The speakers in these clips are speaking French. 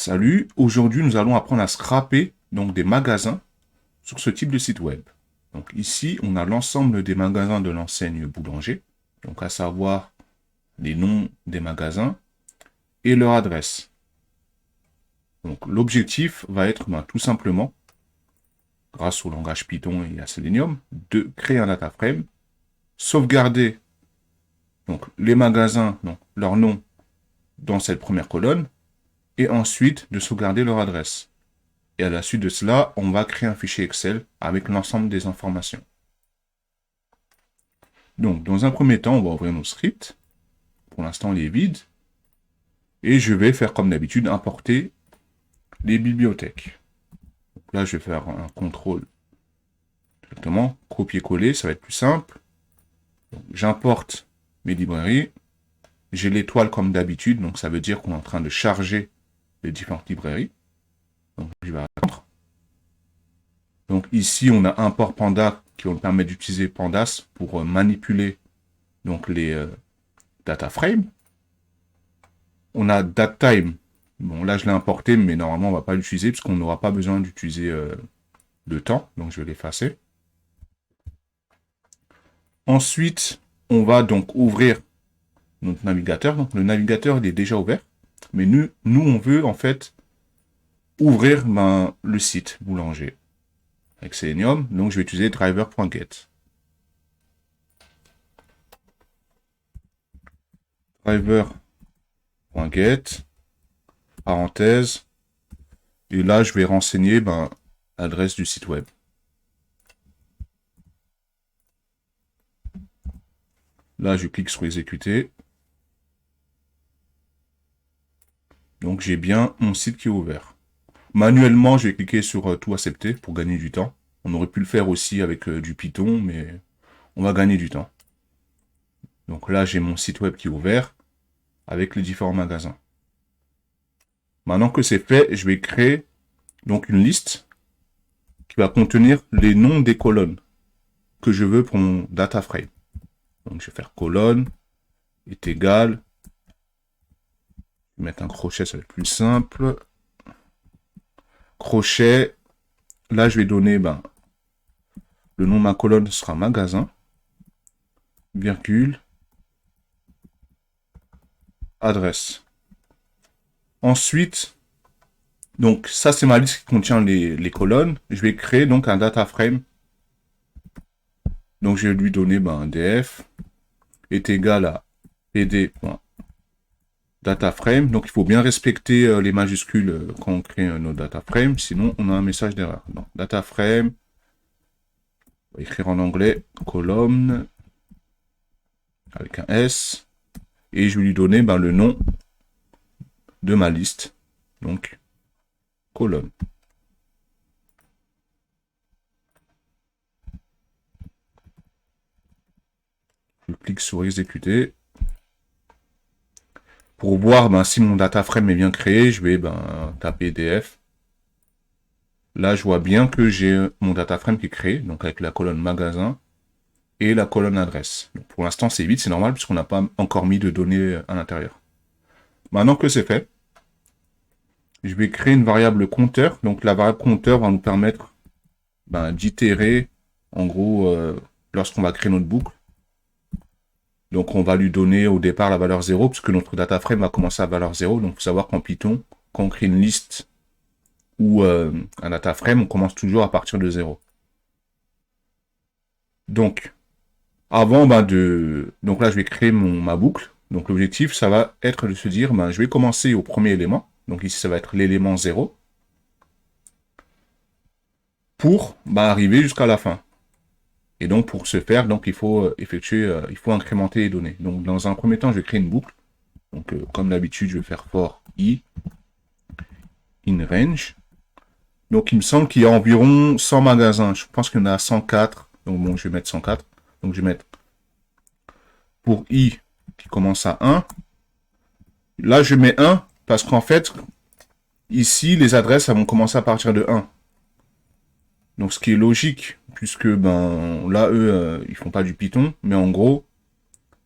Salut, aujourd'hui nous allons apprendre à scraper donc des magasins sur ce type de site web. Donc ici, on a l'ensemble des magasins de l'enseigne Boulanger, donc à savoir les noms des magasins et leur adresse. Donc l'objectif va être tout simplement, grâce au langage Python et à Selenium, de créer un data frame, sauvegarder donc les magasins, donc leur nom dans cette première colonne, et ensuite de sauvegarder leur adresse. Et à la suite de cela, on va créer un fichier Excel avec l'ensemble des informations. Donc, dans un premier temps, on va ouvrir nos scripts. Pour l'instant, il est vide. Et je vais faire comme d'habitude, importer les bibliothèques. Donc là, je vais faire un contrôle directement, copier-coller, ça va être plus simple. J'importe mes librairies. J'ai l'étoile comme d'habitude, donc ça veut dire qu'on est en train de charger les différentes librairies. Donc je vais attendre. Donc ici, on a import Panda qui va nous permettre d'utiliser Pandas pour manipuler donc les data frames. On a DateTime. Bon, là, je l'ai importé, mais normalement, on ne va pas l'utiliser puisqu'on n'aura pas besoin d'utiliser le temps. Donc, je vais l'effacer. Ensuite, on va donc ouvrir notre navigateur. Donc, le navigateur, il est déjà ouvert. Mais nous on veut en fait ouvrir le site Boulanger avec Selenium. Donc, je vais utiliser driver.get. Driver.get, parenthèse, et là, je vais renseigner l'adresse du site web. Là, je clique sur exécuter. Donc, j'ai bien mon site qui est ouvert. Manuellement, je vais cliquer sur tout accepter pour gagner du temps. On aurait pu le faire aussi avec du Python, mais on va gagner du temps. Donc là, j'ai mon site web qui est ouvert avec les différents magasins. Maintenant que c'est fait, je vais créer donc une liste qui va contenir les noms des colonnes que je veux pour mon data frame. Donc je vais faire colonne est égal. Je vais mettre un crochet, ça va être plus simple. Crochet. Là, je vais donner le nom de ma colonne sera magasin. Virgule. Adresse. Ensuite, donc ça c'est ma liste qui contient les colonnes. Je vais créer donc un data frame. Donc je vais lui donner un df est égal à pd.dataframe. Donc il faut bien respecter les majuscules quand on crée nos data frames, sinon on a un message d'erreur. Donc data frame, on va écrire en anglais colonne avec un S. Et je vais lui donner le nom de ma liste. Donc, colonne. Je clique sur exécuter. Pour voir si mon data frame est bien créé, je vais taper df. Là, je vois bien que j'ai mon data frame qui est créé, donc avec la colonne magasin et la colonne adresse. Donc, pour l'instant, c'est vide, c'est normal, puisqu'on n'a pas encore mis de données à l'intérieur. Maintenant que c'est fait, je vais créer une variable compteur. Donc, la variable compteur va nous permettre d'itérer, en gros, lorsqu'on va créer notre boucle. Donc, on va lui donner au départ la valeur 0, puisque notre data frame va commencer à valeur 0. Donc, il faut savoir qu'en Python, quand on crée une liste ou un data frame, on commence toujours à partir de 0. Donc, avant donc là, je vais créer ma boucle. Donc, l'objectif, ça va être de se dire, je vais commencer au premier élément. Donc, ici, ça va être l'élément 0. Pour arriver jusqu'à la fin. Et donc, pour ce faire, il faut il faut incrémenter les données. Donc, dans un premier temps, je vais créer une boucle. Donc, comme d'habitude, je vais faire for i in range. Donc, il me semble qu'il y a environ 100 magasins. Je pense qu'il y en a 104. Donc, bon, je vais mettre 104. Donc, je vais mettre pour i qui commence à 1. Là, je mets 1 parce qu'en fait, ici, les adresses elles vont commencer à partir de 1. Donc, ce qui est logique, puisque là, eux, ils font pas du Python, mais en gros,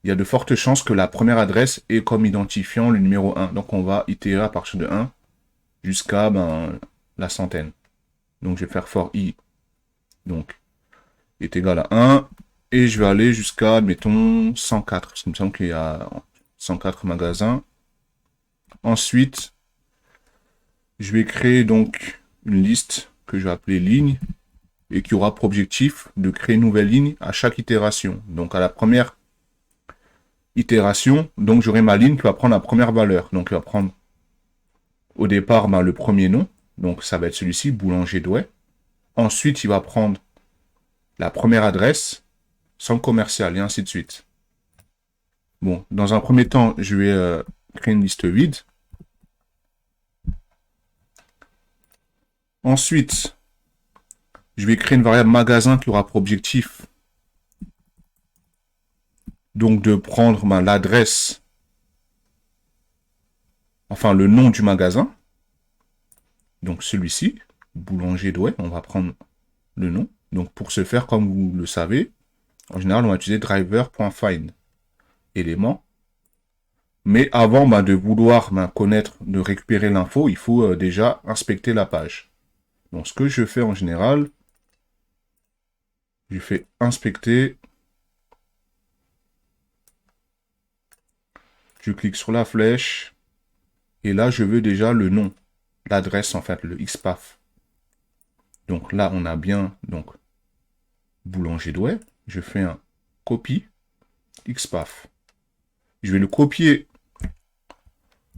il y a de fortes chances que la première adresse ait comme identifiant le numéro 1. Donc, on va itérer à partir de 1 jusqu'à la centaine. Donc je vais faire for i, donc, est égal à 1, et je vais aller jusqu'à, admettons, 104, parce qu'il me semble qu'il y a 104 magasins. Ensuite, je vais créer donc une liste que je vais appeler ligne, et qui aura pour objectif de créer une nouvelle ligne à chaque itération. Donc à la première itération, donc j'aurai ma ligne qui va prendre la première valeur. Donc il va prendre au départ le premier nom, donc ça va être celui-ci, Boulanger Douai. Ensuite, il va prendre la première adresse, centre commercial, et ainsi de suite. Bon, dans un premier temps, je vais créer une liste vide. Ensuite, je vais créer une variable magasin qui aura pour objectif donc de prendre l'adresse, enfin le nom du magasin. Donc celui-ci, Boulanger Douai, on va prendre le nom. Donc pour ce faire, comme vous le savez, en général, on va utiliser driver.find élément. Mais avant de vouloir connaître, de récupérer l'info, il faut déjà inspecter la page. Donc ce que je fais en général, je fais inspecter, je clique sur la flèche, et là je veux déjà le nom, l'adresse en fait, le XPath. Donc là on a bien donc Boulanger Douai, je fais un copie XPath. Je vais le copier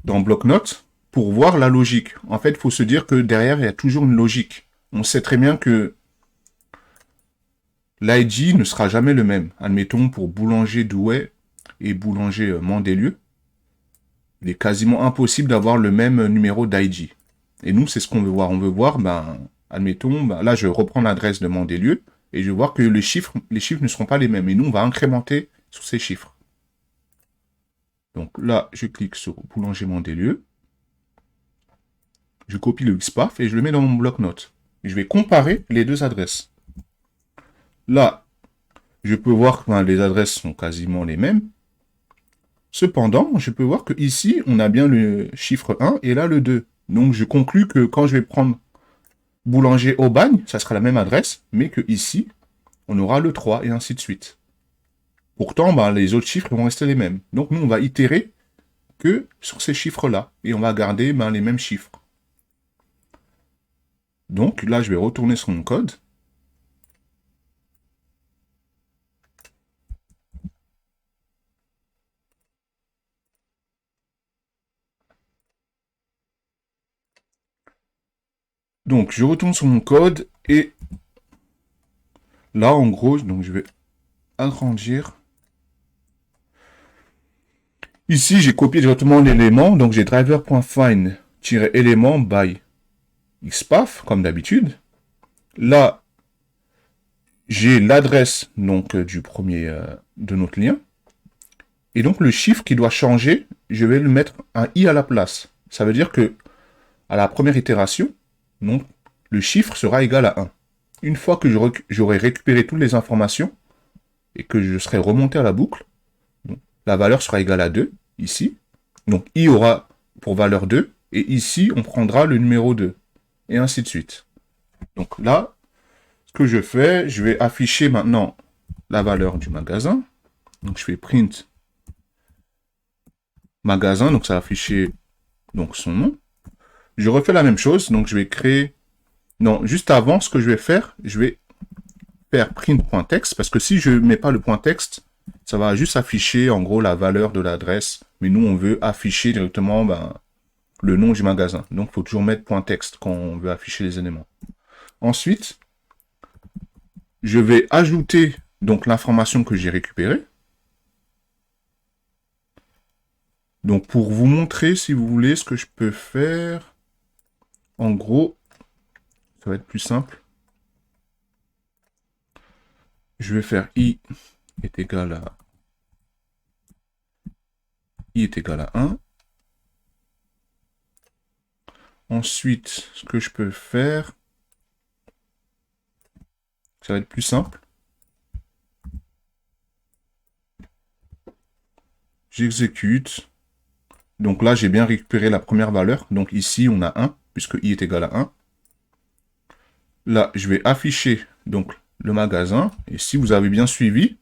dans bloc-notes pour voir la logique. En fait, il faut se dire que derrière, il y a toujours une logique. On sait très bien que l'ID ne sera jamais le même. Admettons, pour Boulanger Douai et Boulanger Mandelieu, il est quasiment impossible d'avoir le même numéro d'ID. Et nous, c'est ce qu'on veut voir. On veut voir, admettons, là, je reprends l'adresse de Mandelieu, et je vais voir que les chiffres ne seront pas les mêmes. Et nous, on va incrémenter sur ces chiffres. Donc là, je clique sur Boulanger Mandelieu. Je copie le XPath et je le mets dans mon bloc-notes. Je vais comparer les deux adresses. Là, je peux voir que les adresses sont quasiment les mêmes. Cependant, je peux voir que ici, on a bien le chiffre 1 et là le 2. Donc je conclus que quand je vais prendre Boulanger au bagne, ça sera la même adresse, mais que ici, on aura le 3 et ainsi de suite. Pourtant, les autres chiffres vont rester les mêmes. Donc nous, on va itérer que sur ces chiffres-là. Et on va garder les mêmes chiffres. Donc là, je vais retourner sur mon code. Donc je retourne sur mon code et là, en gros, donc je vais agrandir. Ici, j'ai copié directement l'élément, donc j'ai driver.find-élément by XPath, comme d'habitude. Là, j'ai l'adresse donc du premier de notre lien. Et donc le chiffre qui doit changer, je vais lui mettre un i à la place. Ça veut dire que à la première itération, donc, le chiffre sera égal à 1. Une fois que j'aurai récupéré toutes les informations et que je serai remonté à la boucle, donc, la valeur sera égale à 2, ici. Donc i aura pour valeur 2, et ici, on prendra le numéro 2, et ainsi de suite. Donc là, ce que je fais, je vais afficher maintenant la valeur du magasin. Donc je fais print magasin, donc ça va afficher donc, son nom. Je refais la même chose, donc je vais créer... Non, juste avant, ce que je vais faire, je vais faire print.text, parce que si je ne mets pas le point texte, ça va juste afficher en gros la valeur de l'adresse, mais nous on veut afficher directement le nom du magasin. Donc il faut toujours mettre point texte quand on veut afficher les éléments. Ensuite, je vais ajouter donc l'information que j'ai récupérée. Donc pour vous montrer, si vous voulez, ce que je peux faire, en gros, ça va être plus simple. Je vais faire i est égal à 1. Ensuite, ce que je peux faire, ça va être plus simple. J'exécute. Donc là, j'ai bien récupéré la première valeur. Donc ici, on a 1. puisque i est égal à 1. Là, je vais afficher donc le magasin. Et si vous avez bien suivi,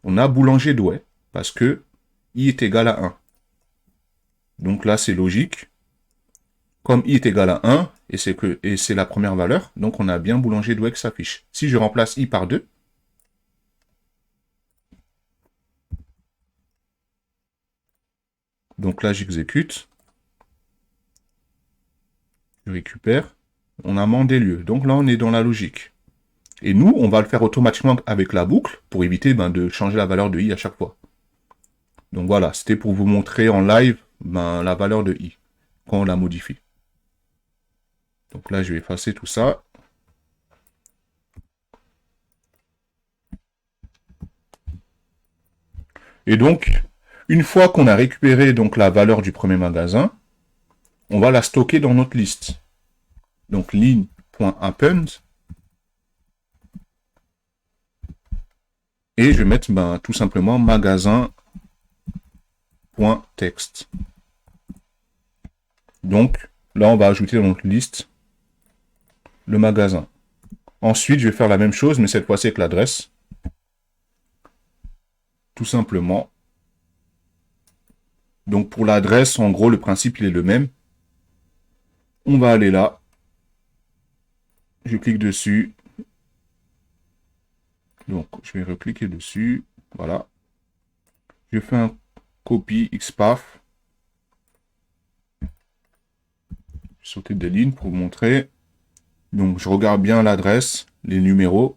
on a boulanger Douai, parce que i est égal à 1. Donc là, c'est logique. Comme i est égal à 1, et c'est la première valeur, donc on a bien boulanger Douai qui s'affiche. Si je remplace i par 2, donc là, j'exécute. Je récupère. On a amende des lieux. Donc là, on est dans la logique. Et nous, on va le faire automatiquement avec la boucle pour éviter de changer la valeur de i à chaque fois. Donc voilà, c'était pour vous montrer en live la valeur de i quand on la modifie. Donc là, je vais effacer tout ça. Et donc, une fois qu'on a récupéré donc la valeur du premier magasin, on va la stocker dans notre liste. Donc ligne.append. Et je vais mettre tout simplement magasin.text. Donc là, on va ajouter dans notre liste le magasin. Ensuite, je vais faire la même chose, mais cette fois-ci avec l'adresse. Tout simplement. Donc pour l'adresse, en gros, le principe, il est le même. On va aller là. Je clique dessus. Donc, je vais recliquer dessus. Voilà. Je fais un copie XPath. Je vais sauter des lignes pour vous montrer. Donc, je regarde bien l'adresse, les numéros.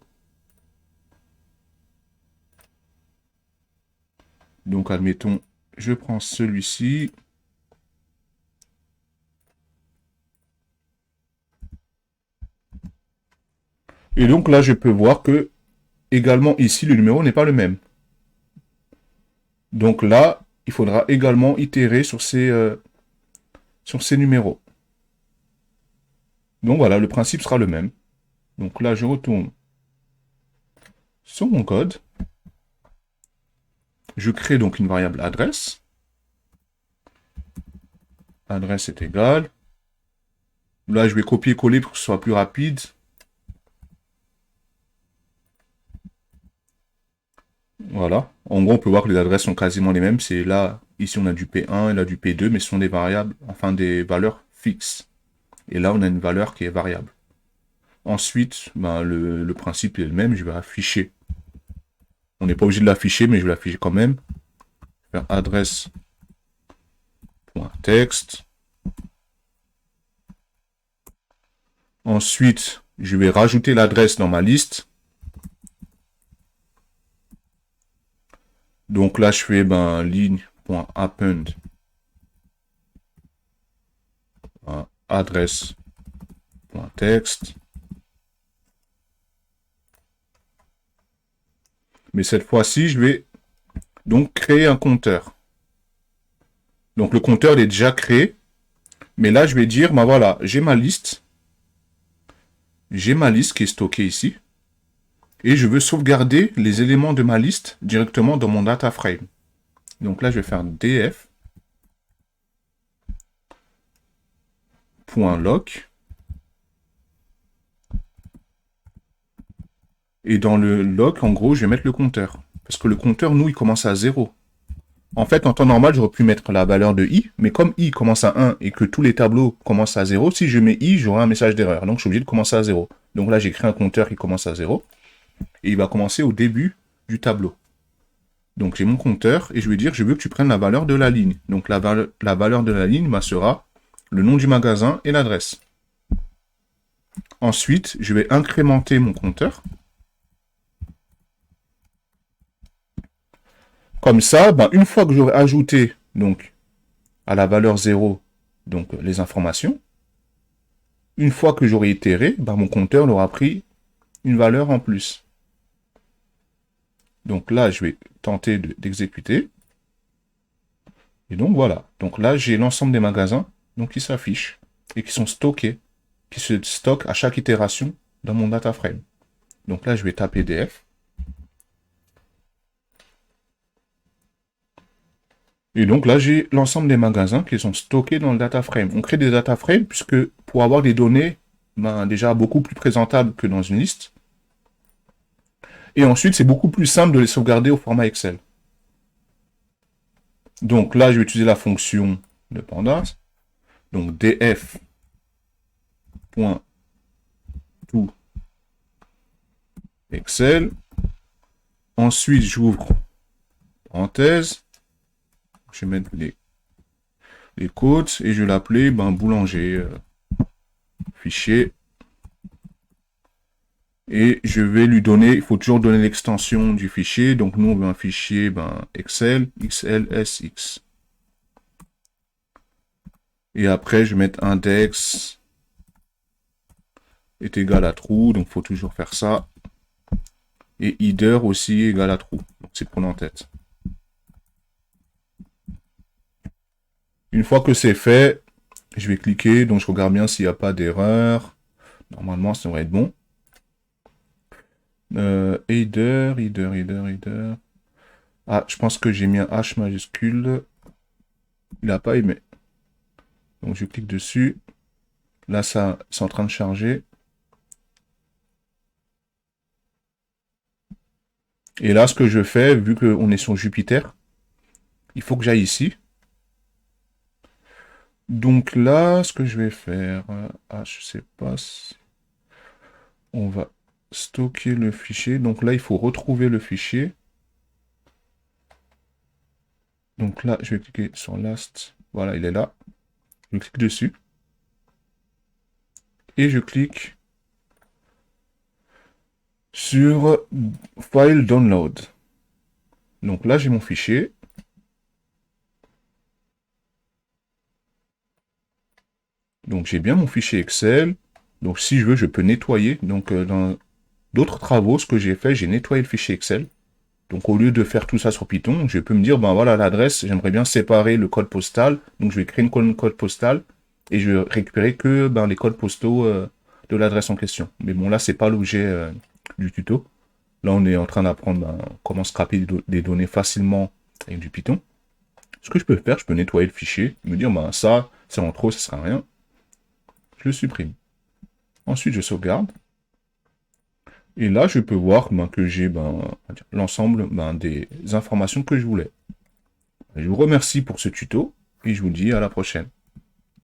Donc, admettons, je prends celui-ci. Et donc là, je peux voir que, également ici, le numéro n'est pas le même. Donc là, il faudra également itérer sur ces numéros. Donc voilà, le principe sera le même. Donc là, je retourne sur mon code. Je crée donc une variable adresse. Adresse est égale. Là, je vais copier-coller pour que ce soit plus rapide. Voilà. En gros, on peut voir que les adresses sont quasiment les mêmes. C'est là, ici, on a du P1 et là du P2, mais ce sont des variables, enfin des valeurs fixes. Et là, on a une valeur qui est variable. Ensuite, le principe est le même. Je vais afficher. On n'est pas obligé de l'afficher, mais je vais l'afficher quand même. Faire adresse.text. Ensuite, je vais rajouter l'adresse dans ma liste. Donc là, je fais ligne.append adresse.text. Mais cette fois-ci, je vais donc créer un compteur. Donc le compteur il est déjà créé. Mais là, je vais dire, voilà, j'ai ma liste. J'ai ma liste qui est stockée ici. Et je veux sauvegarder les éléments de ma liste directement dans mon data frame. Donc là, je vais faire df.lock. Et dans le lock, en gros, je vais mettre le compteur. Parce que le compteur, nous, il commence à 0. En fait, en temps normal, j'aurais pu mettre la valeur de i, mais comme i commence à 1 et que tous les tableaux commencent à 0, si je mets i, j'aurai un message d'erreur. Donc, je suis obligé de commencer à 0. Donc là, j'ai créé un compteur qui commence à 0. Et il va commencer au début du tableau. Donc, j'ai mon compteur et je vais dire, je veux que tu prennes la valeur de la ligne. Donc, la valeur de la ligne sera le nom du magasin et l'adresse. Ensuite, je vais incrémenter mon compteur. Comme ça, une fois que j'aurai ajouté donc, à la valeur 0 donc, les informations, une fois que j'aurai itéré, mon compteur aura pris une valeur en plus. Donc là, je vais tenter d'exécuter. Et donc voilà. Donc là, j'ai l'ensemble des magasins qui s'affichent et qui sont stockés, qui se stockent à chaque itération dans mon data frame. Donc là, je vais taper df. Et donc là, j'ai l'ensemble des magasins qui sont stockés dans le data frame. On crée des data frames puisque pour avoir des données déjà beaucoup plus présentables que dans une liste. Et ensuite, c'est beaucoup plus simple de les sauvegarder au format Excel. Donc là, je vais utiliser la fonction de pandas. Donc df.toExcel. Ensuite, j'ouvre parenthèse. Je vais mettre les côtes et je vais l'appeler boulanger fichier. Et je vais lui donner, il faut toujours donner l'extension du fichier. Donc nous, on veut un fichier Excel, XLSX. Et après, je vais mettre index est égal à true. Donc il faut toujours faire ça. Et header aussi égal à true. Donc c'est prendre en tête. Une fois que c'est fait, je vais cliquer. Donc je regarde bien s'il n'y a pas d'erreur. Normalement, ça devrait être bon. Header. Ah, je pense que j'ai mis un H majuscule. Il n'a pas aimé. Donc je clique dessus. Là, ça, c'est en train de charger. Et là, ce que je fais, vu qu'on est sur Jupiter, il faut que j'aille ici. Donc là, ce que je vais faire, je sais pas si on va stocker le fichier. Donc là, il faut retrouver le fichier. Donc là, je vais cliquer sur Last. Voilà, il est là. Je clique dessus. Et je clique sur File Download. Donc là, j'ai mon fichier. Donc j'ai bien mon fichier Excel. Donc si je veux, je peux nettoyer. Donc dans d'autres travaux, ce que j'ai fait, j'ai nettoyé le fichier Excel. Donc au lieu de faire tout ça sur Python, je peux me dire, voilà l'adresse, j'aimerais bien séparer le code postal. Donc je vais créer une colonne code postal et je vais récupérer que les codes postaux de l'adresse en question. Mais bon, là, c'est pas l'objet du tuto. Là, on est en train d'apprendre comment scraper des données facilement avec du Python. Ce que je peux faire, je peux nettoyer le fichier, me dire, ça, c'est en trop, ça sert à rien. Je le supprime. Ensuite, je sauvegarde. Et là, je peux voir que j'ai l'ensemble des informations que je voulais. Je vous remercie pour ce tuto et je vous dis à la prochaine.